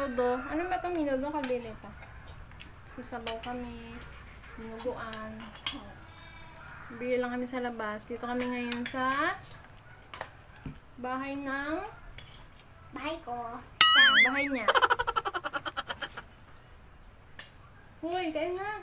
Minudo. Ano ba itong minudo? Kabili ito. Sasabaw kami. Minuguan. Bili lang kami sa labas. Dito kami ngayon sa bahay ng Bahay ko. bahay niya. Hoy, kain na.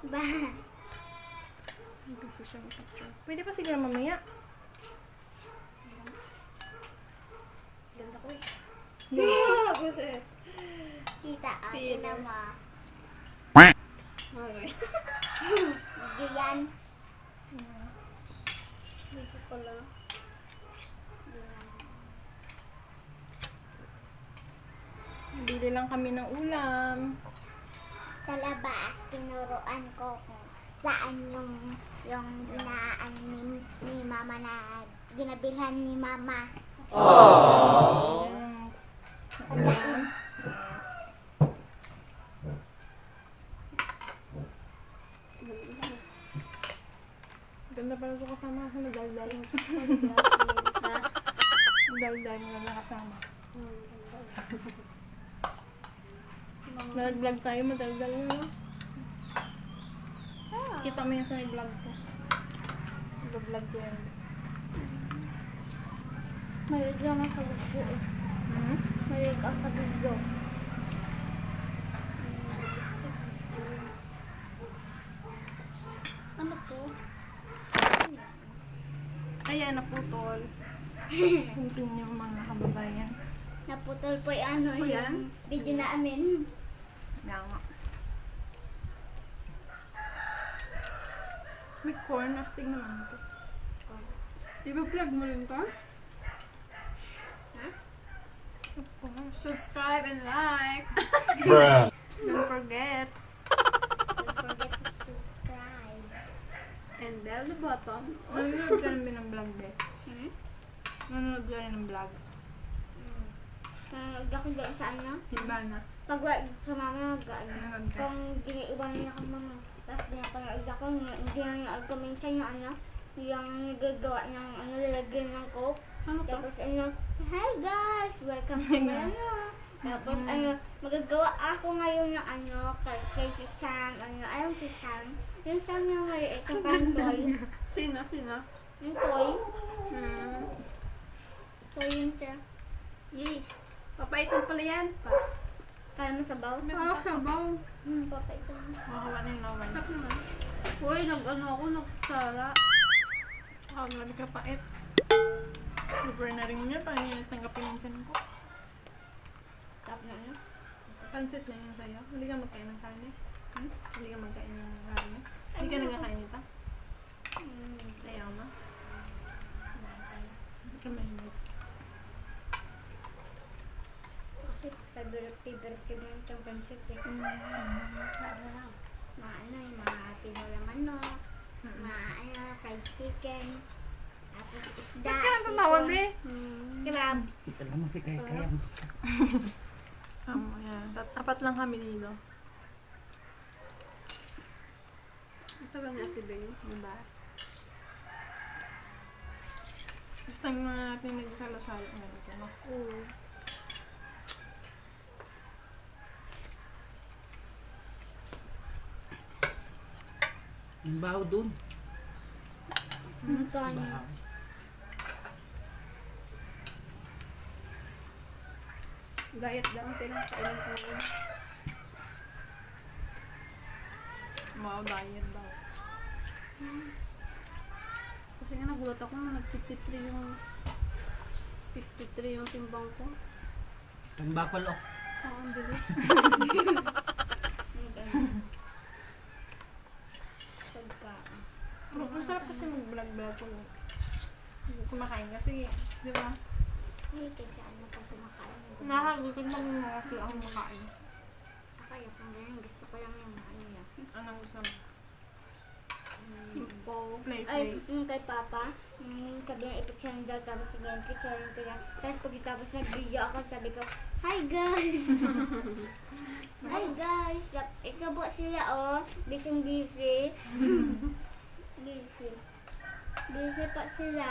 Ba. Busy siya mag-picture. Pwede pa siguro mamaya. Ganda ko eh. Yeah. Kita, Peter. tingnan mo. Okay. Video yan. Dito pala. Bili lang kami ng ulam. Sa labas, tinuruan ko kung saan yung inaan ni mama na ginabilhan ni mama. Ayan. Ayan. Yes. Ganda pala ito kasama kasi madaldal. Ha? Madaldal nga na kasama. Nag-vlog tayo, madaldal na. Kita mo yan sa may vlog ko. Nag-vlog ko yan. Malig lang ang kabugyo. Malig ang kabugyo. Ano to? Ayan, naputol. Continue mga kababayan. Naputol po yung ano, yung video namin. Nga nga. May corn, astig naman ito. Iba-vlog mo rin to? Ha? Of course. Subscribe and like. Bruh. Don't forget. Don't forget to subscribe. And bell the button. Nanonood ka namin ng vlog, be. Nanonood ka rin ng vlog. Nanonood ako doon sa ano? Iba na. Pag wala sa mama, Nanonood ka. kung giniiwan niya ako mama. Tapos pinapanood ako, hindi na nanood ko minsan yung ano, yung nagagawa ng ano, lalagyan ng coke. Ano to? Tapos ano, hi guys, welcome to my ano. Tapos ano, magagawa ako ngayon ng ano, kay si Sam, ano, ayaw si Sam. Yung Sam yung maliit na pantoy. Sino? Sino? Yung toy. Hmm. Toy yun siya. Yes. Papaitin pala yan. Kaya mo sabaw? Sabaw. Papaitan. Makawa na yung lawan. Sarap naman. Uy, nag-ano ako, nagsara. Ako naman kapait. Super na rin niya, paano niya tanggapin yung tiyan ko? Tap na ano? Pansit na yun sa'yo. Hindi ka magkain ng karne. Hindi ka magkain ng karne. Hindi ka nagkakain nito. Ayaw mo. Hindi ka mahilig. Kasi favorite ko na yung pansit eh. Mga ano, yung mga tinolang manok, mga ano, fried chicken, tapos isda. Ba't ka natatawag eh? Crab. Alam mo si Kaya mo. Ayan. Apat lang kami dito. Ito ba nga si Beng? Diba? Gusto nga natin nagsalo-salo ngayon ito. Naku. Yung baho dun. Saan? Baho. Diet lang. Tinakain ko. Wow, diet daw. Kasi nga nagulat ako na nag-53 yung timbang ko. Yung bakal o. Oo, ang bilis. Masarap kasi mag-vlog-vlog ko. Kumakain kasi, di ba? Ay, kasi ano pag kumakain. Nakakagutom lang yung mga kaya ako makain. Ako yung kung ganyan, gusto ko lang yung ano yan. Anong gusto mo? Simple. Play. Ay, yung kay Papa, sabi niya i-picture niya daw, tapos sige, picture niya. Tapos pagkatapos nag-video ako, sabi ko, hi guys! Hi guys! Ikaw po sila oh, busy. Busy pa sila.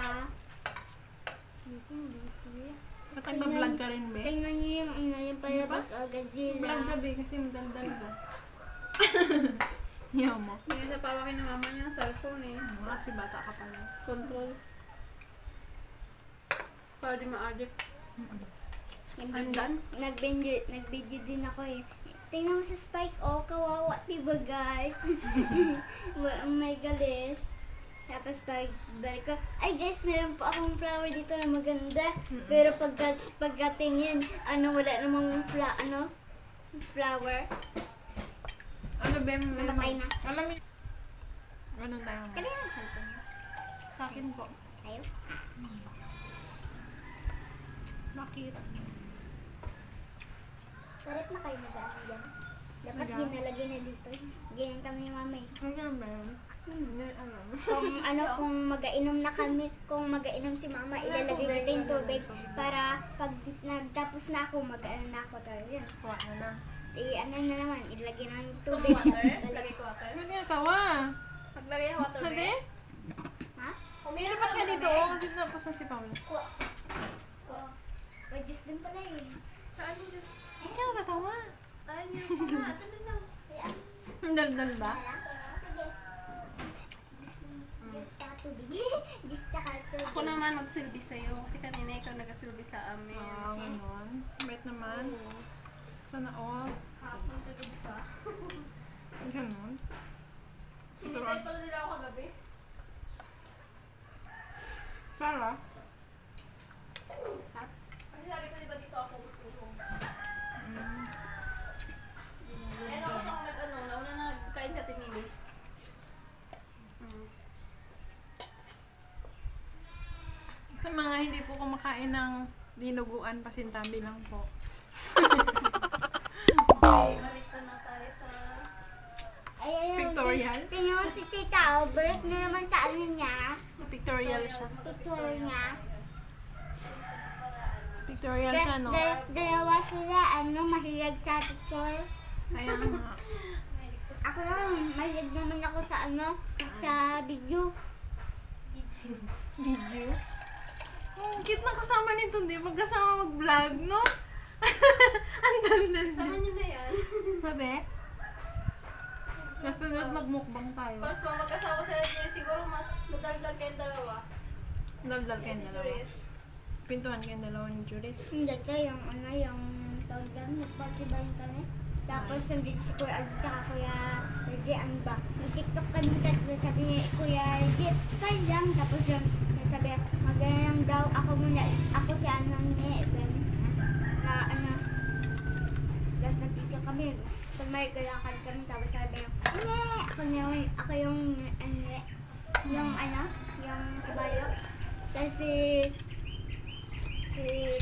Busy. Ba't nagbablog ka rin, be? Tingnan niyo yung yung palabas o Godzilla. Vlog ka, be, kasi madaldal ba? Yaw mo. Hindi sa pawakin ng mama niya ng cellphone eh. Kasi bata ka pa lang. Control. Para di ma-addict. I'm done. Nag-video din ako eh. Tingnan mo sa Spike, oh, kawawa, diba guys? Oh my goodness. Tapos balik ko, ay guys, meron po akong flower dito na maganda. Pero pagkatingin, wala namang flower. Ano, be? Namatay na. Alam mo. Ano tayo? Kanina ang cellphone niya. Sa akin po. Ayaw. Bakit? Sarap na kayo nag-ano dyan. Dapat Nag-ano? ginalagay na dito. Ganyan kami ni mama eh. Ano ba? Hindi alam. Kung mag-ainom na kami, kung mag-ainom si mama, ilalagay dito yung tubig para pag nagtapos na ako, mag-ano na ako talaga. Kuha na na. Ano na naman, ilagay ng Gusto tubig. mo water? Lagay ko water. Ba't nga tawa? Maglagay ng water, Hindi? be. Ha? Uminom Ba't nga dito? Oh, kasi tapos na si Paula. May juice din pala eh. Saan yung juice? Ba't ka natawa? Saan yung pa? Ito na lang. Ang daldal ba? Juice ka tubig. Juice ka tubig. Ako naman magsilbi sa'yo kasi kanina ikaw nagasilbi sa amin. Ah, ganon. Bait naman. Sana all. Hapon kagabi pa. Ganon. Hinintay pala nila ako kagabi. Sarah? Kasi sabi ko diba dito ako matulong. Kaya ako sa nauna na nagkain sa Timili. Sa mga hindi po kumakain ng dinuguan, pasintabi lang po. Balik na tayo sa... Ay, Pictorial? Tingnan mo si Tita, balik na naman sa ano niya. Pictorial siya. Picture niya. Pictorial siya, no? Dalawa sila, mahilig sa picture. Kaya nga. Ako lang, mahilig naman ako sa sa video. Video? Oh, cute na kasama nito, di? Magkasama mag-vlog, no? Ang daldal Sama niya. niyo na yan. Sabi? Gusto nyo mag-mukbang tayo. Tapos kung magkasama sa Juris, siguro mas madaldal kayong dalawa. Daldal kayong dalawa. Juris. Pintuan kayong dalawa ni Juris. Hindi ka yung tawag lang, nagpatibayin kami. Tapos nandito si Kuya Aldo tsaka Kuya Reggie, ano ba? Nag-tiktok kami tatlo, sabi niya, Kuya Reggie, fine lang. Tapos yung sabi niya, magandang daw, ako muna, ako si Anang niya, tapos nag-tiktok kami. Kung may galakad kami, tapos sabi niya, ako yung kabayo. Tapos si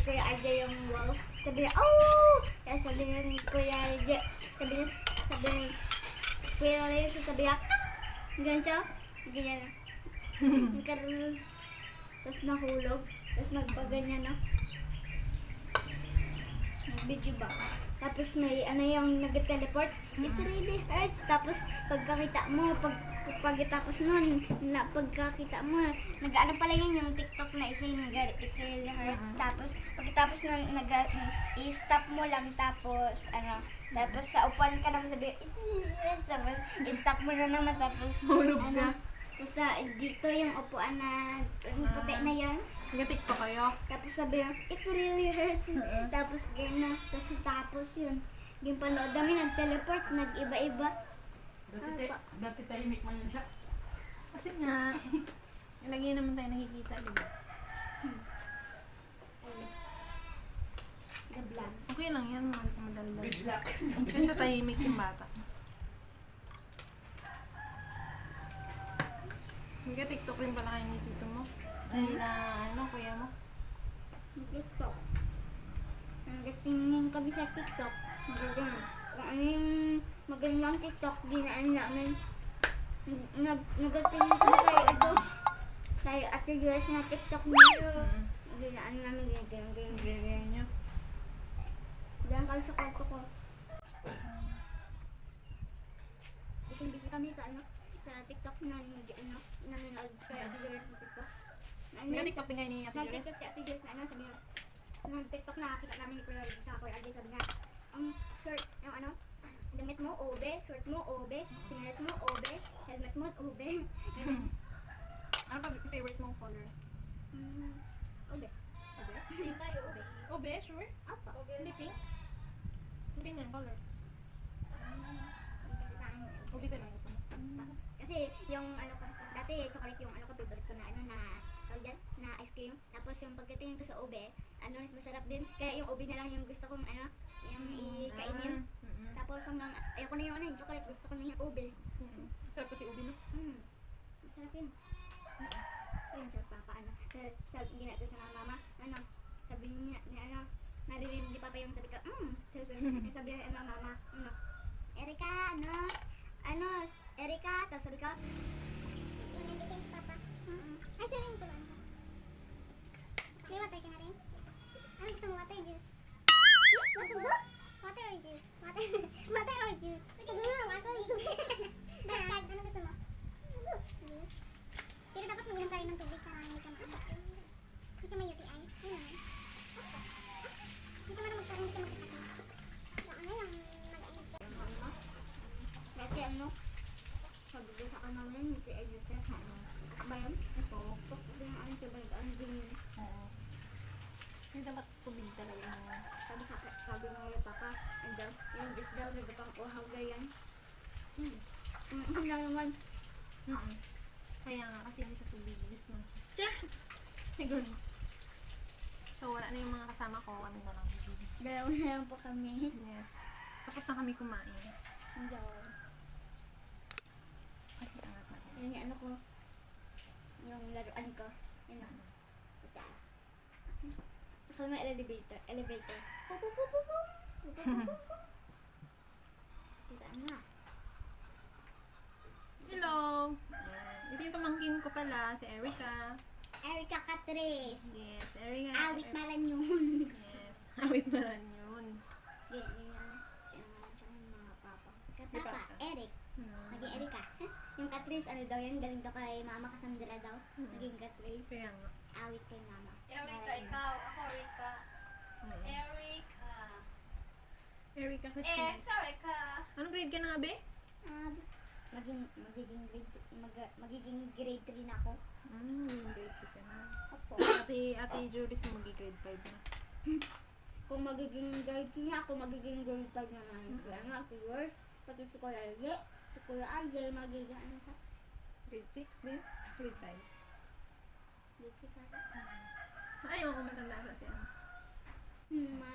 Kuya Aldo yung wolf. Sabi niya, oh! Kaya sabi niya, Kuya Rije, sabi niya, Kuya Rije, sabi niya, ganyan siya, ganyan na. Nagkaroon, tapos nahulog, tapos nagpaganyan na. Nag-video ba? Tapos may yung nag-teleport, it really hurts. Tapos pagkakita mo, pagkatapos nun, pagkakita mo, nag-ano pala yun yung TikTok na isa yung it really hurts. Tapos pagkatapos nun, i-stop mo lang, tapos tapos sa upuan ka naman sabi, it really hurts. Tapos i-stop mo na naman, tapos Hulog ka. tapos dito yung upuan na puti na yun. Nag-tiktok kayo? Tapos sabi niya, it really hurts. Tapos gano'n, tapos yun. Yung panood namin, nag-teleport, nag-iba-iba. Dati tahimik man yun siya. Kasi nga, lagi naman tayo nakikita, di ba? The vlog. Okay lang yan, madaldal. Bigla. Kasi tahimik yung bata. Nag-tiktok rin pala kayo ni tito mo. Ay na, kuya mo? TikTok. Nagtingin kami sa TikTok. Kung ano yung magandang TikTok, dinaan namin. Nagtingin kami kay Ate Jules na TikTok niya. Dinaan namin ganyan. Ganyan niya. Diyan kami sa kwarto ko. Busy kami sa sa TikTok na nanonood kay Ate Jules na TikTok. Nag-tiktok din kayo ni Ate Jules? Nag-TikTok si Ate Jules na sabi niya, Nung TikTok nakakita namin ni Kuya Reggie sa Kuya Reggie, sabi niya, ang shirt, yung ano, damit mo, obe, short mo, obe, sinelas mo, obe, helmet mo, obe. Ganun. Ano pa favorite mong color? Obe. Same tayo. Oh, be, sure? Opo. Hindi pink? Hindi pink yan, color. Kasi sa akin, Ubi talaga gusto mo. kasi yung ano ko, dati chocolate yung ano ko, favorite ko na ano na, tawag dyan, na ice cream. Tapos yung pagdating ko sa ube, ano, masarap din. Kaya yung ube na lang yung gusto kong ano, yung ikainin. Tapos hanggang, ayoko na yung ano, yung chocolate, gusto ko na yung ube. Sarap kasi ubi, no? Masarap yun. Ayun sa papa, ano, sabi ginagawa sa mama, ano, sabi niya, ano, naririnig ni papa yung sabi ko, sabi niya ng mama, ano, Erika, ano, Erika, tapos sabi ko, nandito si papa. Ay, swimming pool lang. May water ka na rin? Ano gusto mo, water juice? Water or juice? Water or juice? Ito mo, ako Dagdag, ano gusto mo? Juice. Pero dapat mag-inom ka rin ng tubig para hindi ka maabot. Hindi ka may UTI. Ano naman? Hindi ka man magkaroon, hindi ka magkakasama. So, ano yung mag-ayos ka? Dati ano, sabi ko sa kanamin, si Edusef, ano, ba yun? Ito. Tapos yung ano, sabay, ano din yun. Oo. Hindi dapat tubig talaga. Sabi ng mga papa, ano, yung juice daw, sabi pang uhaw ganyan. Ano naman? Kaya nga, kasi hindi sa tubig. Juice lang siya. Sigur. So, wala na yung mga kasama ko. Kami na lang. Dalawa na lang po kami. Yes. Tapos na kami kumain. Hindi ako. Ay, angat natin. Yun yung ano ko, yung laruan ko. Yun o. Ito. Gusto mo elevator. Elevator. Pupupupupu. Pupupupupu. Kita na. Hello! Ito yung pamangkin ko pala, si Erica. Erika Catres. Yes, Erica. Awit malan yun. Yes, awit malan yun. Ganyan. Pinangalan siya ng mga papa. Ni Papa, Papa. Eric. Naging Erika. Yung Catrice, ano daw yan? Galing daw kay Mama Cassandra daw. Naging Catrice. Kaya nga. Awit kay Mama. Erica, ikaw. Ako, Rika. Erica. Erica kasi. Sorry ka. Anong grade ka na nga, be? Magiging grade 3 na ako. Grade 2 ka na. Opo. Ate Juris mag-grade 5 na. Kung magiging grade 3 na ako, magiging grade 5 naman. Kaya nga, si Wars, pati si Kuya Alge, si Kuya Alge, magiging ano sa Grade 6 din? Grade 5. grade 6 ata. Ayaw ko matanda sa siya.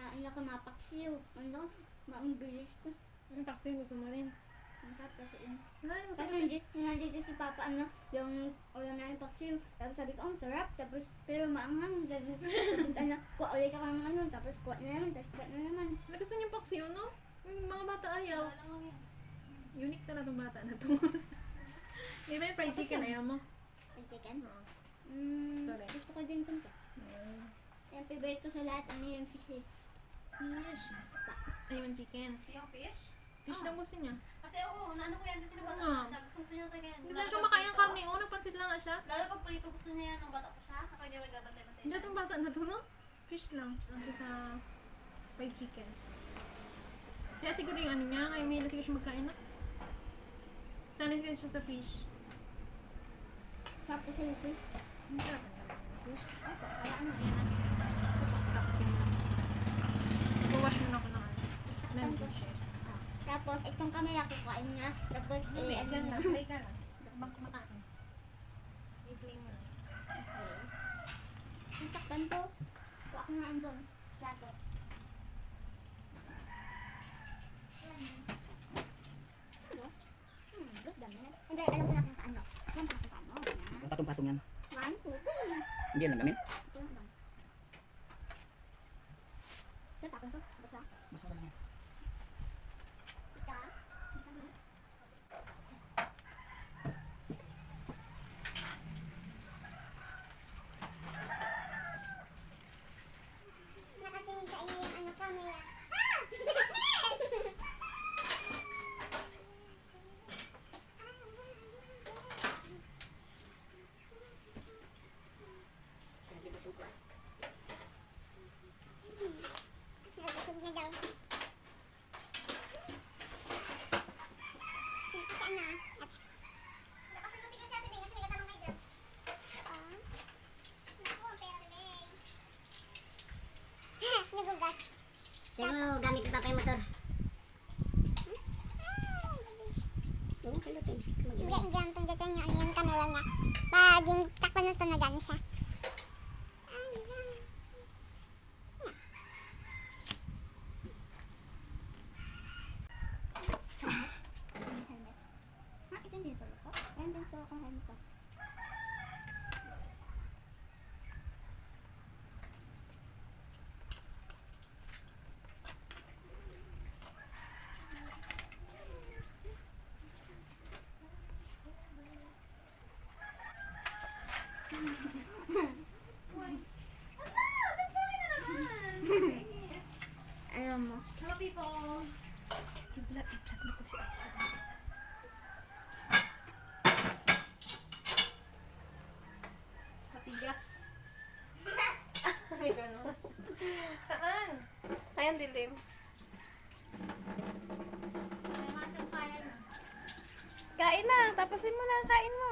Ano ka mapaksiw. Ano? Maambilis ko. Ang paksi, gusto mo rin. Ang sarap kasi yun. Ay, gusto Tapos ko nandito si Papa, ano, yung ulam na yung paksiw. Tapos sabi ko, ang sarap. Tapos, pero maanghang. Tapos, ano, kuha ulit ka ng ano. Tapos, kuha na naman. Tapos, kuha na naman. Gusto niyo paksi, no? Yung mga bata ayaw. Wala lang yan. Unique talaga itong bata na to. Di ba yung fried chicken ayaw mo? May chicken? Oo. Sorry. Gusto ko din ito. Yung favorite ko sa lahat, ano yung fish eh. Fish. Ayaw yung chicken. Yung fish? Fish lang gusto niya. Kasi oo, naano ko yan kasi nung bata Oo. pa siya. Gusto niya talaga yan. Hindi lang siya makain ng karne. Nagpansit lang nga siya. Lalo pag prito gusto niya yan nung bata pa siya. Ako hindi ako nagbabantay-bantay. Hindi itong bata na to, no? Fish lang. Siya sa fried chicken. Kaya siguro yung ano niya, kaya may siguro siya magkain na. Sanay kasi siya sa fish. Sarap kasi yung fish. Ang sarap ang dami ng fish. Opo, kaya ano. Ayan na. Tapos yun. Iwawash mo na ako ng ano. Ng dishes. Tapos, itong kamay ako kain niya. Tapos, Hindi, ano dyan niya. lang. Play ka lang. Bakbang kumakain. I-play mo lang. Ang takpan to. Kuha ko na andun. Plato. Ano? Good dami na. Hindi, alam ko na kung paano. Alam ko na kung paano. Ang patong-patong yan. 1, 2, 3. Hindi yan lang gamin. Ito lang lang. Ito, takpan to. Basta. Basta lang yan. Ika. Nakatingin sa inyo yung ano camera. papa yung motor. Yung kalutin. Diyan, pagdating niya, yung kamera niya. Pag yung takpan nito na gano'n siya. Ito din sa lupa. Ayan din sa akong helmet ko. Alam mo. Hello people! I-vlog mo to si Isa. Matigas. Ay, gano'n. Saan? Ayan, dilim. Kain na. Tapusin mo na ang kain mo.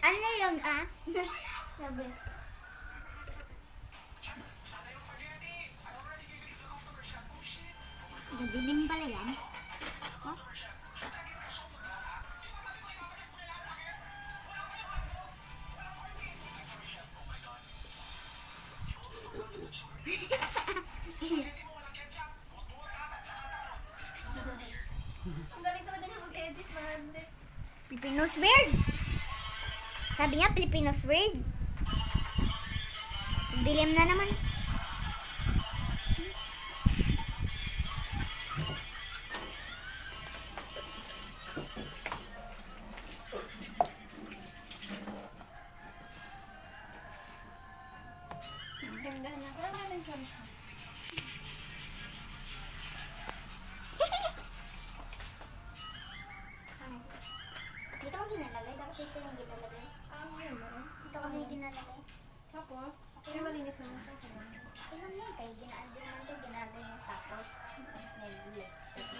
Ano yun, ah? Sabi. Madilim pala yan. Oh? Ang galing talaga niya mag-edit, man. Filipinos weird. Sabi niya, Filipinos weird. Dilim na naman. Ganda na. Wala na rin dyan. Dito ko ginalagay. Dapat dito yung ginalagay. Yun meron. Dito ko yung ginalagay. Tapos, may malinis naman sa akin. Ilan yan kayo? Ginaan din naman ito. Ginagay niya tapos. Tapos nag-ulit. Tapos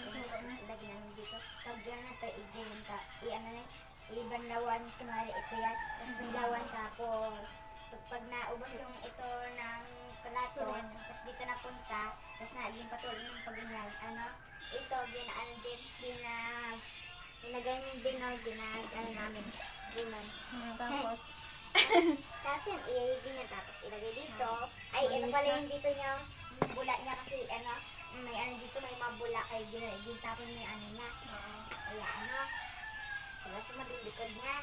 ilagay namin dito. Pag yan na tayo i-gulong ta. I-ano na i-banlawan. Kunwari ito yan. Tapos banlawan tapos. Pag naubos yung ito ng palato. Tapos dito napunta. Tapos naging patuloy yung pag-inyan. Ano? Ito ginaan din. Ginagay niyo din o ginagay namin. Gunan. Tapos, Tapos yun, i-ibig niya tapos ilagay dito. Ay, ito pala yung dito niya, bula niya kasi ano, may ano dito, may mabula kay ginitapon mo yung ano niya. Kaya ano, wala sa madilikod niya.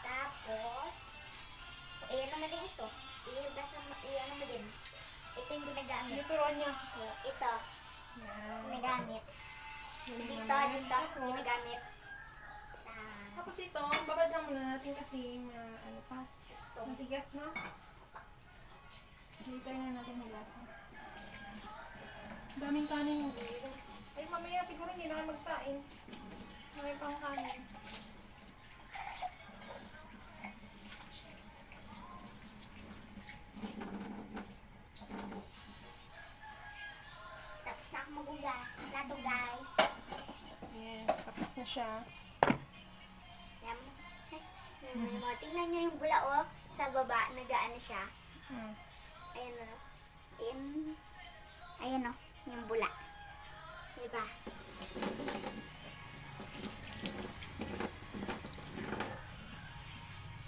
Tapos, ano mo din ito? Ano mo din? Ito yung ginagamit. turuan niya ako. Ito, Yan. ginagamit. Dito, ginagamit. Tapos ito, babad lang muna natin kasi ano pa, matigas na. Dito na natin magasa. Daming kanin mo. Ay, mamaya siguro hindi na kayo magsain. May pang kanin. Tapos na ako magugas. Plato, guys. Yes, tapos na siya. Yan. Tingnan nyo yung bula, oh. Sa baba, nagaano siya. Ayan, oh. Ayan, oh. Yung bula. Diba?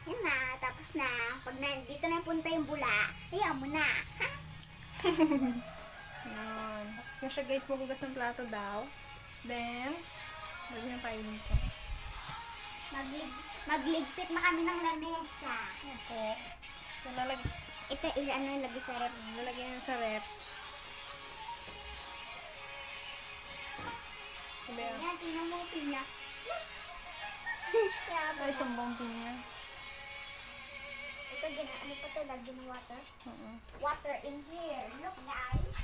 Yan na. Tapos na. Pag dito na punta yung bula, hayaan mo na. Ha? Yan. Tapos na siya guys, magugas ng plato daw. Then, lagyan na tayo nito. Magligpit na kami ng lamesa. Okay. So, Ito, ano yung lagi sa rep? lalagyan yun sa rep. Sabi yan. Yan, tingnan mo pinya. Ay, sumbong niya. Ito, ano pa ito? Lagyan ng water. Oo. Water in here. Look, guys.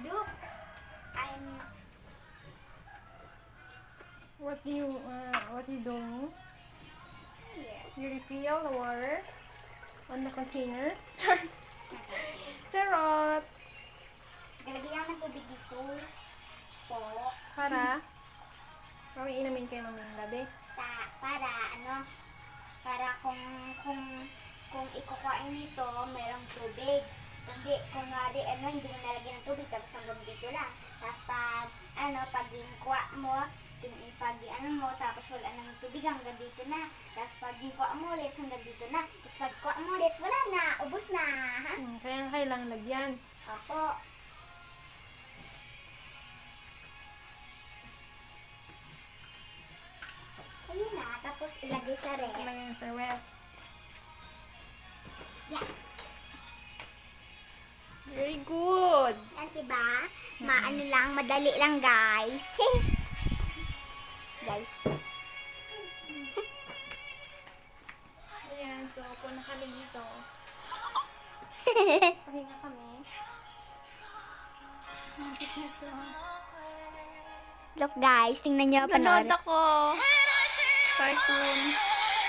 Look. What you doing? You refill the water on the container. Charot! Galagyan ng tubig dito. Po. Para? Para inumin kayo mamayang gabi. Para ano? Para kung ikukuhain nito, mayroong tubig. Kasi kung nga hindi mo nalagyan ng tubig, tapos hanggang dito lang. Tapos pag kuha mo, tapos wala ng tubig hanggang dito na. Tapos pag kuha mo ulit, hanggang dito na. Tapos pag kuha mo ulit, wala na, ubos na. Kaya kailangan lagyan. Opo. Ayun na, tapos ilagay sa ref. Lagyan sa ref. Yeah. Very good! Yan, diba? Maano lang, madali lang, guys. Guys. Ayan, so kung kami dito, pahinga kami. Look, guys, tingnan nyo, panood. ako! Cartoon.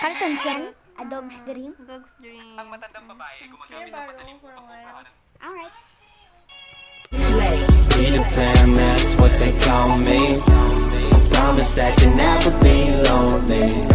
Cartoons yan? A Dog's Dream? Dog's Dream. Ang matandang babae gumagamit ng madaling for a upang while. kukuha ng Alright. Peter Pan, that's what they call me. I promise that you'll never be lonely.